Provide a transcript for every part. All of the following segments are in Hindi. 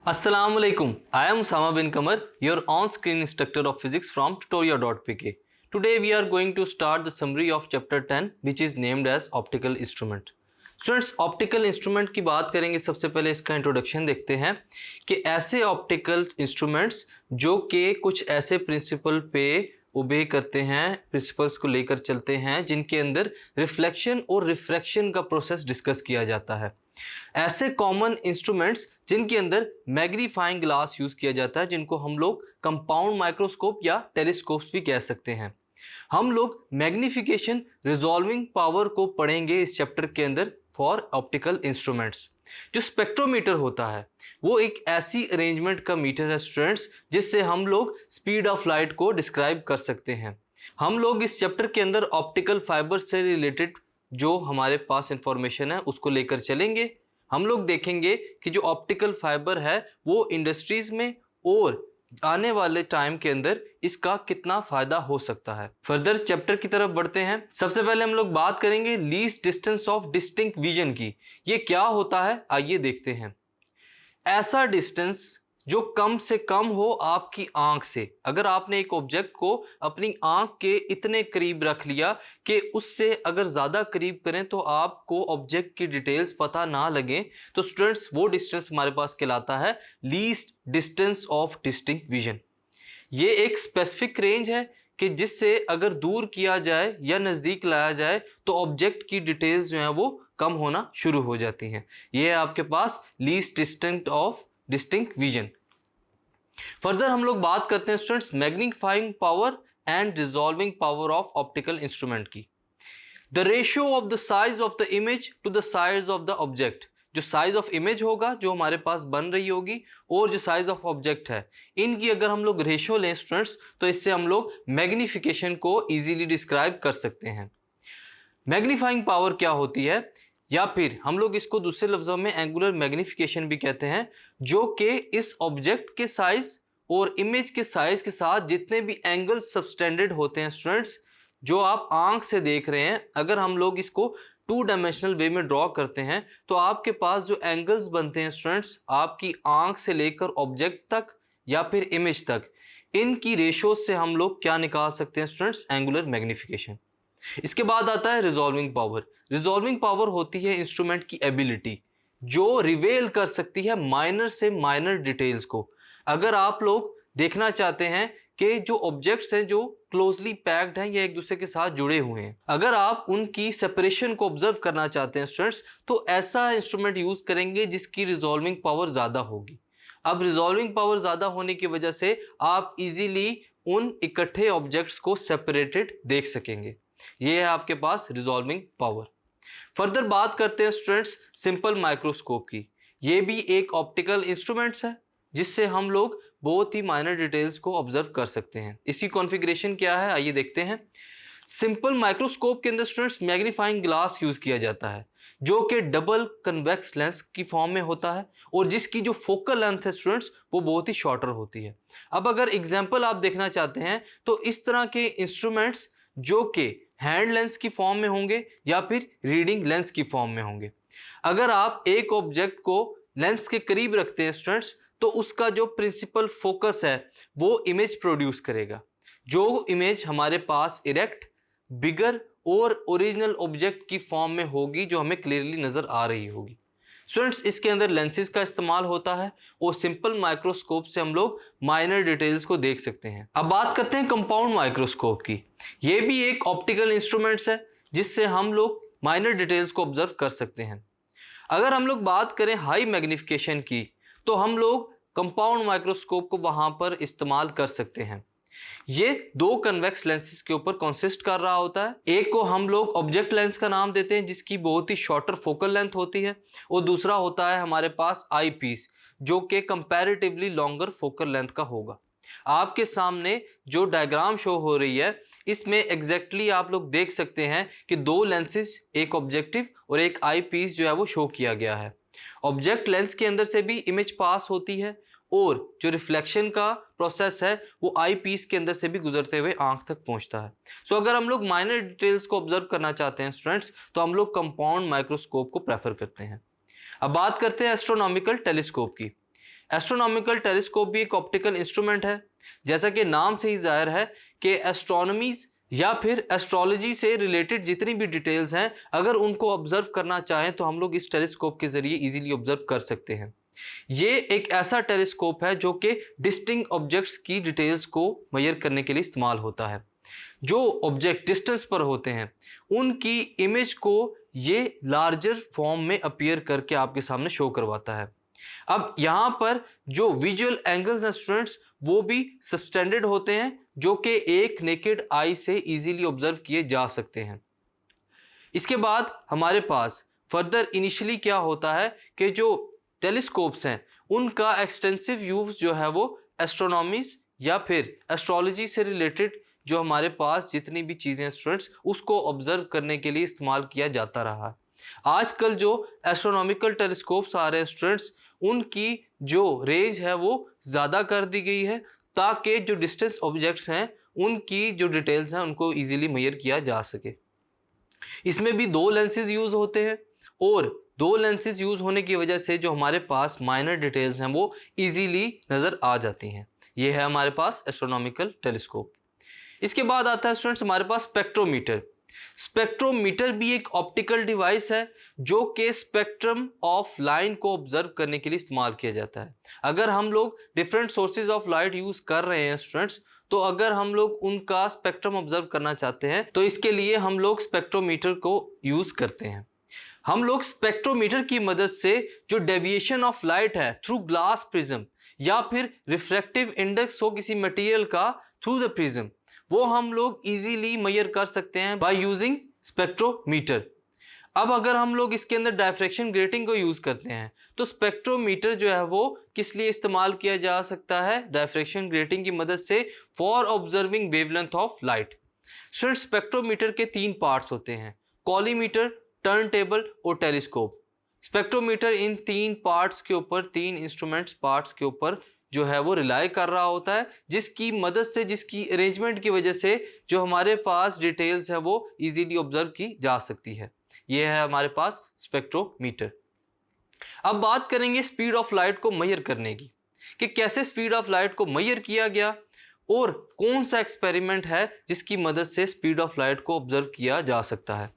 Assalamualaikum. I am Sama bin Kamar, your on-screen instructor of physics from tutorial.pk. Today we are going to start the summary of chapter 10 which is named as optical instrument. Students optical instrument की बात करेंगे। सबसे पहले इसका इंट्रोडक्शन देखते हैं कि ऐसे ऑप्टिकल इंस्ट्रूमेंट्स जो कि कुछ ऐसे प्रिंसिपल पे ओबे करते हैं, प्रिंसिपल्स को लेकर चलते हैं जिनके अंदर रिफ्लेक्शन और रिफ्रैक्शन का प्रोसेस डिस्कस किया जाता है। ऐसे कॉमन इंस्ट्रूमेंट्स जिनके अंदर मैग्नीफाइंग ग्लास यूज किया जाता है, जिनको हम लोग कंपाउंड माइक्रोस्कोप या टेलीस्कोप्स भी कह सकते हैं। हम लोग मैग्निफिकेशन रिजॉल्विंग पावर को पढ़ेंगे इस चैप्टर के अंदर फॉर ऑप्टिकल इंस्ट्रूमेंट्स। जो स्पेक्ट्रोमीटर होता है वो एक ऐसी अरेंजमेंट का मीटर है स्टूडेंट्स जिससे हम लोग स्पीड ऑफ लाइट को डिस्क्राइब कर सकते हैं। हम लोग इस चैप्टर के अंदर ऑप्टिकल फाइबर से रिलेटेड जो हमारे पास इंफॉर्मेशन है उसको लेकर चलेंगे। हम लोग देखेंगे कि जो ऑप्टिकल फाइबर है वो इंडस्ट्रीज में और आने वाले टाइम के अंदर इसका कितना फायदा हो सकता है। फर्दर चैप्टर की तरफ बढ़ते हैं। सबसे पहले हम लोग बात करेंगे least distance of distinct vision की। ये क्या होता है आइए देखते हैं। ऐसा डिस्टेंस जो कम से कम हो आपकी आंख से। अगर आपने एक ऑब्जेक्ट को अपनी आंख के इतने करीब रख लिया कि उससे अगर ज़्यादा करीब करें तो आपको ऑब्जेक्ट की डिटेल्स पता ना लगे, तो स्टूडेंट्स वो डिस्टेंस हमारे पास कहलाता है least distance of distinct vision. ये एक स्पेसिफिक रेंज है कि जिससे अगर दूर किया जाए या नज़दीक लाया जाए तो ऑब्जेक्ट की डिटेल्स जो हैं वो कम होना शुरू हो जाती हैं। ये है आपके पास least distance of distinct vision. Further हम लोग बात करते हैं students magnifying power and resolving power of optical instrument की। The ratio of the size of the image to the size of the object. जो साइज ऑफ इमेज होगा जो हमारे पास बन रही होगी और जो साइज ऑफ ऑब्जेक्ट है, इनकी अगर हम लोग रेशियो लें स्टूडेंट्स तो इससे हम लोग मैग्निफिकेशन को इजीली डिस्क्राइब कर सकते हैं। मैग्नीफाइंग पावर क्या होती है, या फिर हम लोग इसको दूसरे लफ्जों में एंगुलर मैग्निफिकेशन भी कहते हैं, जो कि इस ऑब्जेक्ट के साइज और इमेज के साइज के साथ जितने भी एंगल सबटेंडेड होते हैं स्टूडेंट्स, जो आप आंख से देख रहे हैं, अगर हम लोग इसको टू डायमेंशनल वे में ड्रॉ करते हैं तो आपके पास जो एंगल्स बनते हैं स्टूडेंट्स आपकी आंख से लेकर ऑब्जेक्ट तक या फिर इमेज तक, इनकी रेशो से हम लोग क्या निकाल सकते हैं स्टूडेंट्स, एंगुलर मैग्निफिकेशन। इसके बाद आता है रिजॉल्विंग पावर। रिजॉल्विंग पावर होती है इंस्ट्रूमेंट की एबिलिटी जो रिवेल कर सकती है माइनर से माइनर डिटेल्स को। अगर आप लोग देखना चाहते हैं कि जो ऑब्जेक्ट्स हैं जो क्लोजली पैक्ड हैं या एक दूसरे के साथ जुड़े हुए हैं, अगर आप उनकी सेपरेशन को ऑब्जर्व करना चाहते हैं स्टूडेंट्स तो ऐसा इंस्ट्रूमेंट यूज करेंगे जिसकी रिजॉल्विंग पावर ज्यादा होगी। अब रिजॉल्विंग पावर ज्यादा होने की वजह से आप इजीली उन इकट्ठे ऑब्जेक्ट्स को सेपरेटेड देख सकेंगे। ये है आपके पास रिजॉल्विंग पावर। फर्दर बात करते हैं स्टूडेंट्स सिंपल माइक्रोस्कोप की। ये भी एक ऑप्टिकल इंस्ट्रूमेंट्स है जिससे हम लोग बहुत ही माइनर डिटेल्स को ऑब्जर्व कर सकते हैं। इसकी कॉन्फ़िगरेशन क्या है आइए देखते हैं। सिंपल माइक्रोस्कोप के अंदर स्टूडेंट्स मैग्नीफाइंग ग्लास यूज किया जाता है जो कि डबल कन्वेक्स लेंस की फॉर्म में होता है और जिसकी जो फोकल लेंथ है स्टूडेंट्स वो बहुत ही शॉर्टर होती है। अब अगर एग्जाम्पल आप देखना चाहते हैं तो इस तरह के इंस्ट्रूमेंट्स जो कि हैंड लेंस की फॉर्म में होंगे या फिर रीडिंग लेंस की फॉर्म में होंगे। अगर आप एक ऑब्जेक्ट को लेंस के करीब रखते हैं स्टूडेंट्स तो उसका जो प्रिंसिपल फोकस है वो इमेज प्रोड्यूस करेगा, जो इमेज हमारे पास इरेक्ट, बिगर और ओरिजिनल ऑब्जेक्ट की फॉर्म में होगी जो हमें क्लियरली नजर आ रही होगी। स्टूडेंट्स इसके अंदर लेंसेज का इस्तेमाल होता है और सिंपल माइक्रोस्कोप से हम लोग माइनर डिटेल्स को देख सकते हैं। अब बात करते हैं कंपाउंड माइक्रोस्कोप की। ये भी एक ऑप्टिकल इंस्ट्रूमेंट्स है जिससे हम लोग माइनर डिटेल्स को ऑब्जर्व कर सकते हैं। अगर हम लोग बात करें हाई मैग्निफिकेशन की तो हम लोग कंपाउंड माइक्रोस्कोप को वहां पर इस्तेमाल कर सकते हैं। ये दो कन्वेक्स लेंसेज के ऊपर कंसिस्ट कर रहा होता है। एक को हम लोग ऑब्जेक्ट लेंस का नाम देते हैं जिसकी बहुत ही शॉर्टर फोकल लेंथ होती है और दूसरा होता है हमारे पास आई पीस जो कि कंपैरेटिवली लॉन्गर फोकल लेंथ का होगा। आपके सामने जो डायग्राम शो हो रही है इसमें एग्जैक्टली आप लोग देख सकते हैं कि दो लेंसेज, एक ऑब्जेक्टिव और एक आई पीस जो है वो शो किया गया है। ऑब्जेक्ट लेंस के अंदर से भी इमेज पास होती है और जो रिफ्लेक्शन का प्रोसेस है वो आई पीस के अंदर से भी गुजरते हुए आंख तक पहुंचता है। सो अगर हम लोग माइनर डिटेल्स को ऑब्जर्व करना चाहते हैं स्टूडेंट्स तो हम लोग कंपाउंड माइक्रोस्कोप को प्रेफर करते हैं। अब बात करते हैं एस्ट्रोनॉमिकल टेलीस्कोप की। एस्ट्रोनॉमिकल टेलीस्कोप भी एक ऑप्टिकल इंस्ट्रूमेंट है। जैसा कि नाम से ही जाहिर है कि एस्ट्रोनॉमीज या फिर एस्ट्रोलॉजी से रिलेटेड जितनी भी डिटेल्स हैं, अगर उनको ऑब्जर्व करना चाहें तो हम लोग इस टेलीस्कोप के जरिए इजीली ऑब्जर्व कर सकते हैं। ये एक ऐसा टेलीस्कोप है जो कि डिस्टिंक्ट ऑब्जेक्ट्स की डिटेल्स को मेजर करने के लिए इस्तेमाल होता है। जो ऑब्जेक्ट डिस्टेंस पर होते हैं उनकी इमेज को ये लार्जर फॉर्म में अपीयर करके आपके सामने शो करवाता है। अब यहाँ पर जो विजुअल एंगल्स हैं स्टूडेंट्स, वो भी सबस्टैंडर्ड होते हैं जो कि एक नेकेड आई से इजीली ऑब्जर्व किए जा सकते हैं। इसके बाद हमारे पास फर्दर इनिशियली क्या होता है कि जो टेलीस्कोप्स हैं उनका एक्सटेंसिव यूज जो है वो एस्ट्रोनॉमीज या फिर एस्ट्रोलॉजी से रिलेटेड जो हमारे पास जितनी भी चीज़ें हैं स्टूडेंट्स, उसको ऑब्जर्व करने के लिए इस्तेमाल किया जाता रहा। आजकल जो एस्ट्रोनॉमिकल टेलीस्कोप्स आ रहे हैं स्टूडेंट्स, उनकी जो रेंज है वो ज़्यादा कर दी गई है ताकि जो डिस्टेंस ऑब्जेक्ट्स हैं उनकी जो डिटेल्स हैं उनको ईजिली मेजर किया जा सके। इसमें भी दो लेंसेज यूज होते हैं और दो लेंसेज यूज होने की वजह से जो हमारे पास माइनर डिटेल्स हैं वो इजीली नज़र आ जाती हैं। ये है हमारे पास एस्ट्रोनॉमिकल टेलीस्कोप। इसके बाद आता है स्टूडेंट्स हमारे पास स्पेक्ट्रोमीटर। स्पेक्ट्रोमीटर भी एक ऑप्टिकल डिवाइस है जो कि स्पेक्ट्रम ऑफ लाइन को ऑब्जर्व करने के लिए इस्तेमाल किया जाता है। अगर हम लोग different sources of light use कर रहे हैं स्टूडेंट्स, तो अगर हम लोग उनका स्पेक्ट्रम ऑब्जर्व करना चाहते हैं तो इसके लिए हम लोग स्पेक्ट्रोमीटर को यूज करते हैं। हम लोग स्पेक्ट्रोमीटर की मदद से जो डेविएशन ऑफ लाइट है थ्रू ग्लास प्रिज्म या फिर रिफ्रैक्टिव इंडेक्स हो किसी मटेरियल का थ्रू द प्रिज्म, वो हम लोग इजीली मेजर कर सकते हैं बाय यूजिंग स्पेक्ट्रोमीटर। अब अगर हम लोग इसके अंदर डायफ्रैक्शन ग्रेटिंग को यूज करते हैं तो स्पेक्ट्रोमीटर जो है वो किस लिए इस्तेमाल किया जा सकता है? डायफ्रैक्शन ग्रेटिंग की मदद से for observing wavelength of light. Student, spectrometer के तीन पार्ट्स होते हैं, कॉलीमीटर, टर्न टेबल और टेलीस्कोप। स्पेक्ट्रोमीटर इन तीन पार्ट्स के ऊपर, तीन इंस्ट्रूमेंट्स पार्ट्स के ऊपर जो है वो रिलाई कर रहा होता है, जिसकी मदद से, जिसकी अरेंजमेंट की वजह से जो हमारे पास डिटेल्स हैं वो इजीली ऑब्जर्व की जा सकती है। ये है हमारे पास स्पेक्ट्रोमीटर। अब बात करेंगे स्पीड ऑफ लाइट को मेजर करने की, कि कैसे स्पीड ऑफ लाइट को मेजर किया गया और कौन सा एक्सपेरिमेंट है जिसकी मदद से स्पीड ऑफ लाइट को ऑब्जर्व किया जा सकता है।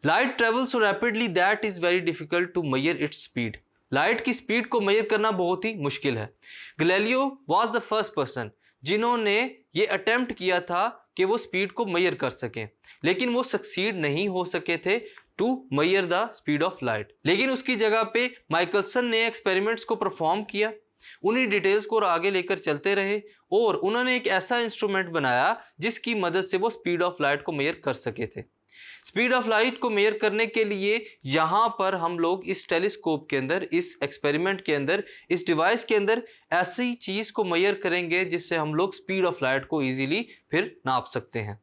Light travels so rapidly that is very difficult to measure its speed. Light की स्पीड को मेजर करना बहुत ही मुश्किल है। Galileo was the first person जिन्होंने ये अटेम्प्ट किया था कि वो स्पीड को मेजर कर सकें, लेकिन वो सक्सीड नहीं हो सके थे to measure the speed of light. लेकिन उसकी जगह पे माइकलसन ने एक्सपेरिमेंट्स को परफॉर्म किया, उन्हीं डिटेल्स को आगे लेकर चलते रहे और उन्होंने एक ऐसा इंस्ट्रूमेंट बनाया जिसकी मदद से वो स्पीड ऑफ लाइट को मेजर कर सके थे। स्पीड ऑफ लाइट को मेजर करने के लिए यहाँ पर हम लोग इस टेलीस्कोप के अंदर, इस एक्सपेरिमेंट के अंदर, इस डिवाइस के अंदर ऐसी चीज़ को मेजर करेंगे जिससे हम लोग स्पीड ऑफ लाइट को इजीली फिर नाप सकते हैं।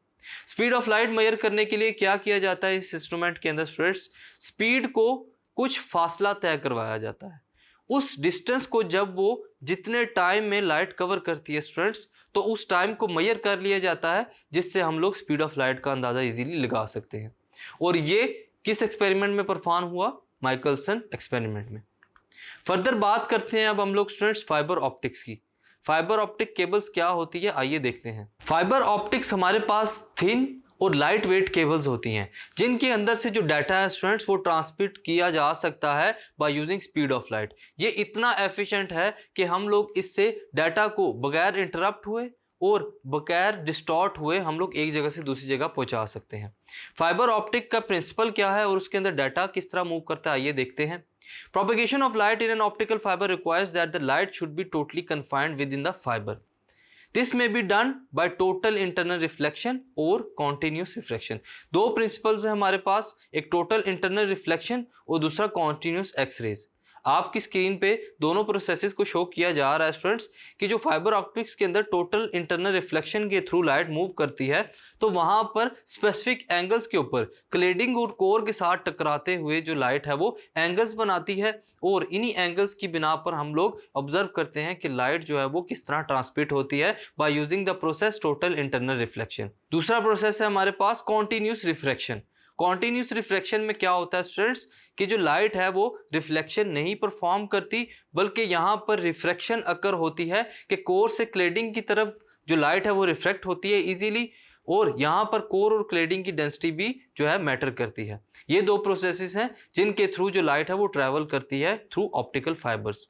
स्पीड ऑफ लाइट मेजर करने के लिए क्या किया जाता है इस इंस्ट्रूमेंट के अंदर स्टूडेंट्स? स्पीड को कुछ फासला तय करवाया जाता है। उस डिस्टेंस को जब वो जितने टाइम में लाइट कवर करती है स्टूडेंट्स, तो उस टाइम को मेजर कर लिया जाता है जिससे हम लोग स्पीड ऑफ लाइट का अंदाज़ा इजीली लगा सकते हैं। और ये किस एक्सपेरिमेंट में परफॉर्म हुआ? माइकलसन एक्सपेरिमेंट में। फर्दर बात करते हैं अब हम लोग स्टूडेंट्स फाइबर ऑप्टिक्स की। फाइबर ऑप्टिक केबल्स क्या होती है, आइए देखते हैं। फाइबर ऑप्टिक्स हमारे पास थिन और लाइट वेट केबल्स होती हैं जिनके अंदर से जो डाटा है स्टूडेंट्स वो ट्रांसमिट किया जा सकता है by using speed of light. ये इतना एफिशिएंट है कि हम लोग इससे डाटा को बगैर इंटरप्ट हुए और बगैर डिस्टॉर्ट हुए हम लोग एक जगह से दूसरी जगह पहुंचा सकते हैं। फाइबर ऑप्टिक का प्रिंसिपल क्या है और उसके अंदर डाटा किस तरह मूव करता है, आइए देखते हैं। Propagation of light in an optical fibre requires that the light should be totally confined within the fibre. This may be done by total internal reflection और कॉन्टिन्यूस रिफ्लेक्शन। दो प्रिंसिपल्स है हमारे पास, एक टोटल इंटरनल रिफ्लेक्शन और दूसरा कॉन्टिन्यूस एक्सरेज। आपकी स्क्रीन पे दोनों प्रोसेसेस को शो किया जा रहा है स्टूडेंट्स कि जो फाइबर ऑप्टिक्स के अंदर टोटल इंटरनल रिफ्लेक्शन के थ्रू लाइट मूव करती है तो वहां पर स्पेसिफिक एंगल्स के ऊपर क्लेडिंग और कोर के साथ टकराते हुए जो लाइट है वो एंगल्स बनाती है और इन्हीं एंगल्स की बिना पर हम लोग ऑब्जर्व करते हैं कि लाइट जो है वो किस तरह ट्रांसमिट होती है by using the process total internal reflection. दूसरा प्रोसेस है हमारे पास कॉन्टिन्यूस रिफ्रैक्शन। कॉन्टिन्यूस रिफ्रैक्शन में क्या होता है स्टूडेंट्स कि जो लाइट है वो रिफ्लेक्शन नहीं परफॉर्म करती, बल्कि यहाँ पर रिफ्रैक्शन अकर होती है कि कोर से क्लेडिंग की तरफ जो लाइट है वो रिफ्लेक्ट होती है इजीली, और यहाँ पर कोर और क्लेडिंग की डेंसिटी भी जो है मैटर करती है। ये दो प्रोसेसेस हैं जिनके थ्रू जो लाइट है वो ट्रैवल करती है through optical fibres.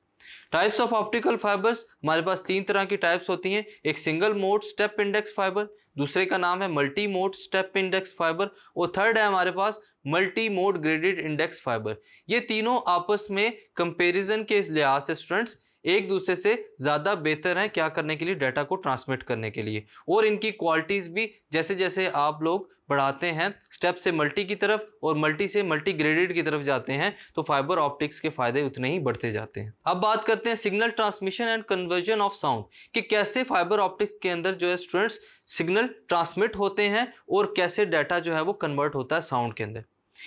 Types of optical fibres, हमारे पास 3 तरह की टाइप्स होती हैं। एक single mode step index fibre, दूसरे का नाम है multi mode step index fibre, और थर्ड है हमारे पास multi mode graded index fibre. ये तीनों आपस में कंपैरिजन के लिहाज से स्टूडेंट्स एक दूसरे से ज़्यादा बेहतर हैं क्या करने के लिए, डाटा को ट्रांसमिट करने के लिए, और इनकी क्वालिटीज़ भी जैसे जैसे आप लोग बढ़ाते हैं स्टेप से मल्टी की तरफ और मल्टी से मल्टी ग्रेडेड की तरफ जाते हैं, तो फाइबर ऑप्टिक्स के फायदे उतने ही बढ़ते जाते हैं। अब बात करते हैं signal transmission and conversion of sound, कि कैसे फाइबर ऑप्टिक्स के अंदर जो है स्टूडेंट्स सिग्नल ट्रांसमिट होते हैं और कैसे डाटा जो है वो कन्वर्ट होता है साउंड के अंदर।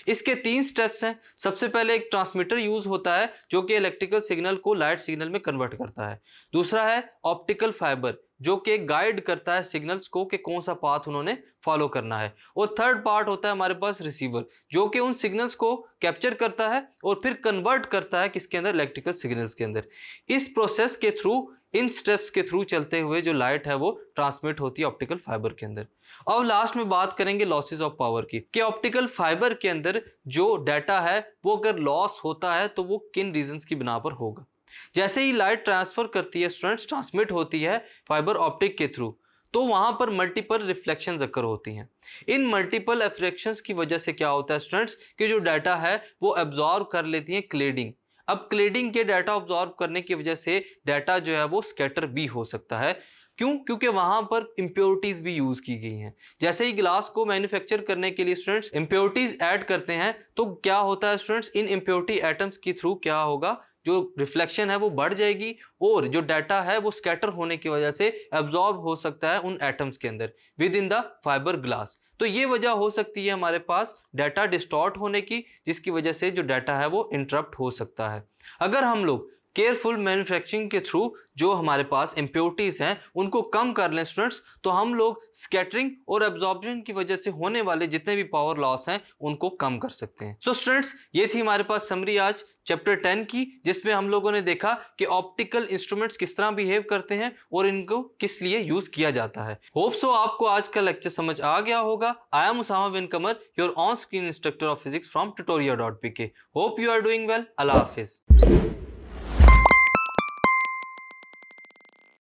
इसके 3 स्टेप्स हैं। सबसे पहले एक ट्रांसमीटर यूज होता है जो कि इलेक्ट्रिकल सिग्नल को लाइट सिग्नल में कन्वर्ट करता है। दूसरा है ऑप्टिकल फाइबर जो कि गाइड करता है सिग्नल्स को कि कौन सा पाथ उन्होंने फॉलो करना है। और थर्ड पार्ट होता है हमारे पास रिसीवर, जो कि उन सिग्नल्स को कैप्चर करता है और फिर कन्वर्ट करता है किसके अंदर, इलेक्ट्रिकल सिग्नल्स के अंदर। इस प्रोसेस के थ्रू, इन स्टेप्स के थ्रू चलते हुए जो लाइट है वो ट्रांसमिट होती है ऑप्टिकल फाइबर के अंदर। अब लास्ट में बात करेंगे लॉसेस ऑफ पावर की, कि ऑप्टिकल फाइबर के अंदर जो डाटा है वो अगर लॉस होता है तो वो किन रीजंस की बिना पर होगा। जैसे ही लाइट ट्रांसफर करती है स्टूडेंट्स, ट्रांसमिट होती है फाइबर ऑप्टिक के थ्रू, तो वहां पर मल्टीपल रिफ्लेक्शंस अकर होती हैं। इन मल्टीपल रिफ्लेक्शंस की वजह से क्या होता है स्टूडेंट्स कि जो डाटा है वो एब्जॉर्ब कर लेती है क्लेडिंग। अब क्लेडिंग के डाटा ऑब्जॉर्व करने की वजह से डाटा जो है वो स्कैटर भी हो सकता है। क्यों? क्योंकि वहां पर इंप्योरिटीज भी यूज की गई हैं। जैसे ही ग्लास को मैन्युफैक्चर करने के लिए स्टूडेंट्स इंप्योरिटीज ऐड करते हैं, तो क्या होता है स्टूडेंट्स, इन इंप्योरिटी एटम्स के थ्रू क्या होगा, जो रिफ्लेक्शन है वो बढ़ जाएगी और जो डाटा है वो स्कैटर होने की वजह से एब्जॉर्ब हो सकता है उन एटम्स के अंदर with in the fibre glass. तो ये वजह हो सकती है हमारे पास डाटा डिस्टॉर्ट होने की, जिसकी वजह से जो डाटा है वो इंटरप्ट हो सकता है। अगर हम लोग केयरफुल मैन्युफैक्चरिंग के थ्रू जो हमारे पास इंप्योरिटीज हैं उनको कम कर लें स्टूडेंट्स, तो हम लोग स्कैटरिंग और एब्जॉर्प्शन की वजह से होने वाले जितने भी पावर लॉस हैं उनको कम कर सकते हैं। सो स्टूडेंट्स, ये थी हमारे पास समरी आज चैप्टर 10 की, जिसमें हम लोगों ने देखा कि ऑप्टिकल इंस्ट्रूमेंट्स किस तरह बिहेव करते हैं और इनको किस लिए यूज किया जाता है। होप सो आपको आज का लेक्चर समझ आ गया होगा। I am Usama bin Qamar, your on screen instructor of physics from tutoria.pk। Hope you are doing well. Allah Hafiz.